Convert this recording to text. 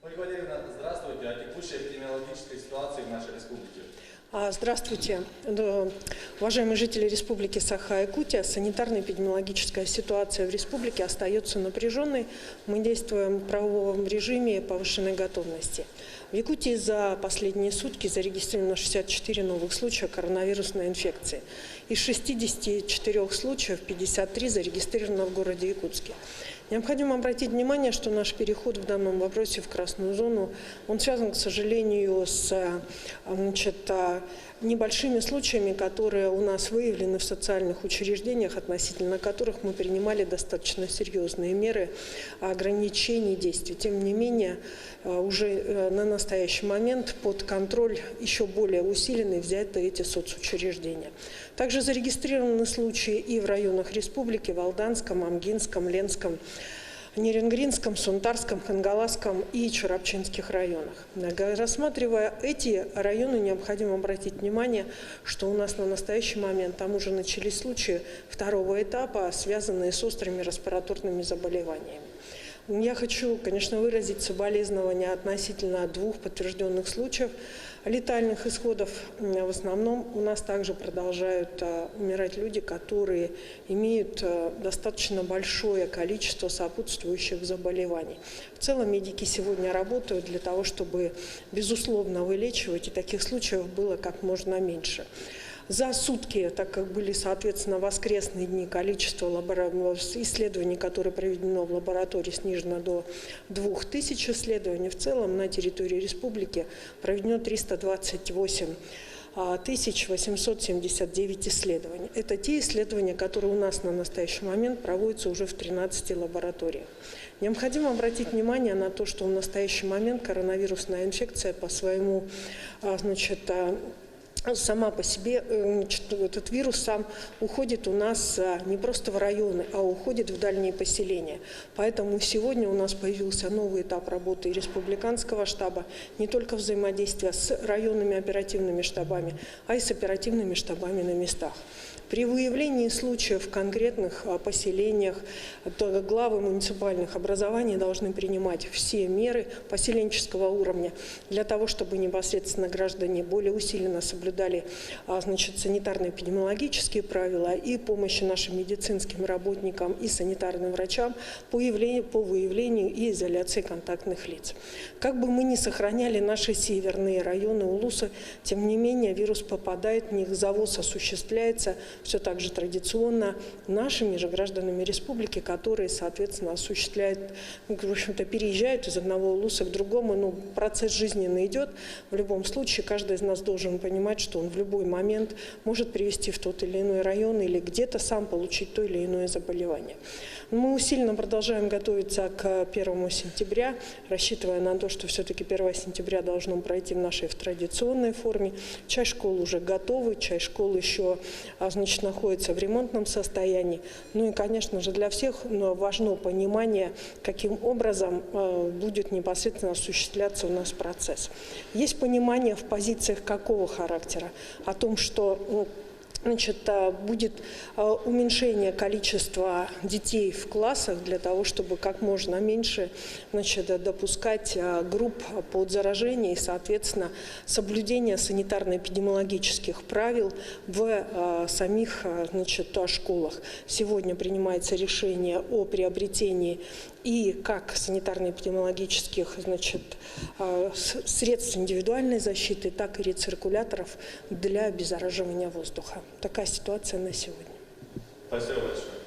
Ольга Валерьевна, здравствуйте. О текущей эпидемиологической ситуации в нашей республике. Здравствуйте, уважаемые жители Республики Саха-Якутия. Санитарно-эпидемиологическая ситуация в республике остается напряженной. Мы действуем в правовом режиме повышенной готовности. В Якутии за последние сутки зарегистрировано 64 новых случая коронавирусной инфекции. Из 64 случаев 53 зарегистрировано в городе Якутске. Необходимо обратить внимание, что наш переход в данном вопросе в красную зону, он связан, к сожалению, с небольшими случаями, которые у нас выявлены в социальных учреждениях, относительно которых мы принимали достаточно серьезные меры ограничений действий. Тем не менее, уже на настоящий момент под контроль еще более усиленный взяты эти соцучреждения. Также зарегистрированы случаи и в районах республики: в Алданском, Амгинском, Ленском, Неренгринском, Сунтарском, Хангаласском и Чарапчинских районах. Рассматривая эти районы, необходимо обратить внимание, что у нас на настоящий момент там уже начались случаи второго этапа, связанные с острыми респираторными заболеваниями. Я хочу, конечно, выразить соболезнования относительно 2 подтвержденных случаев летальных исходов. В основном у нас также продолжают умирать люди, которые имеют достаточно большое количество сопутствующих заболеваний. В целом медики сегодня работают для того, чтобы, безусловно, вылечивать, и таких случаев было как можно меньше. За сутки, так как были, соответственно, воскресные дни, количество исследований, которые проведено в лаборатории, снижено до 2000 исследований. В целом на территории республики проведено 328 879 исследований. Это те исследования, которые у нас на настоящий момент проводятся уже в 13 лабораториях. Необходимо обратить внимание на то, что в настоящий момент коронавирусная инфекция по своему, сама по себе, этот вирус сам уходит у нас не просто в районы, а уходит в дальние поселения. Поэтому сегодня у нас появился новый этап работы республиканского штаба, не только взаимодействия с районными оперативными штабами, а и с оперативными штабами на местах. При выявлении случаев в конкретных поселениях главы муниципальных образований должны принимать все меры поселенческого уровня для того, чтобы непосредственно граждане более усиленно соблюдали санитарно-эпидемиологические правила и помощи нашим медицинским работникам и санитарным врачам по выявлению и изоляции контактных лиц. Как бы мы ни сохраняли наши северные районы Улуса, тем не менее вирус попадает в них, завоз осуществляется все так же традиционно нашими же гражданами республики, которые, соответственно, осуществляют, в общем-то, переезжают из одного улуса к другому. Но процесс жизненный идет. В любом случае, каждый из нас должен понимать, что он в любой момент может привести в тот или иной район или где-то сам получить то или иное заболевание. Мы усиленно продолжаем готовиться к 1 сентября, рассчитывая на то, что все-таки 1 сентября должно пройти в нашей традиционной форме. Часть школ уже готовы, часть школ еще, находится в ремонтном состоянии. Ну и, конечно же, для всех важно понимание, каким образом будет непосредственно осуществляться у нас процесс. Есть понимание в позициях какого характера? О том, что будет уменьшение количества детей в классах для того, чтобы как можно меньше допускать групп под заражение и, соответственно, соблюдение санитарно-эпидемиологических правил в самих школах. Сегодня принимается решение о приобретении и как санитарно-эпидемиологических средств индивидуальной защиты, так и рециркуляторов для обеззараживания воздуха. Такая ситуация на сегодня. Спасибо большое.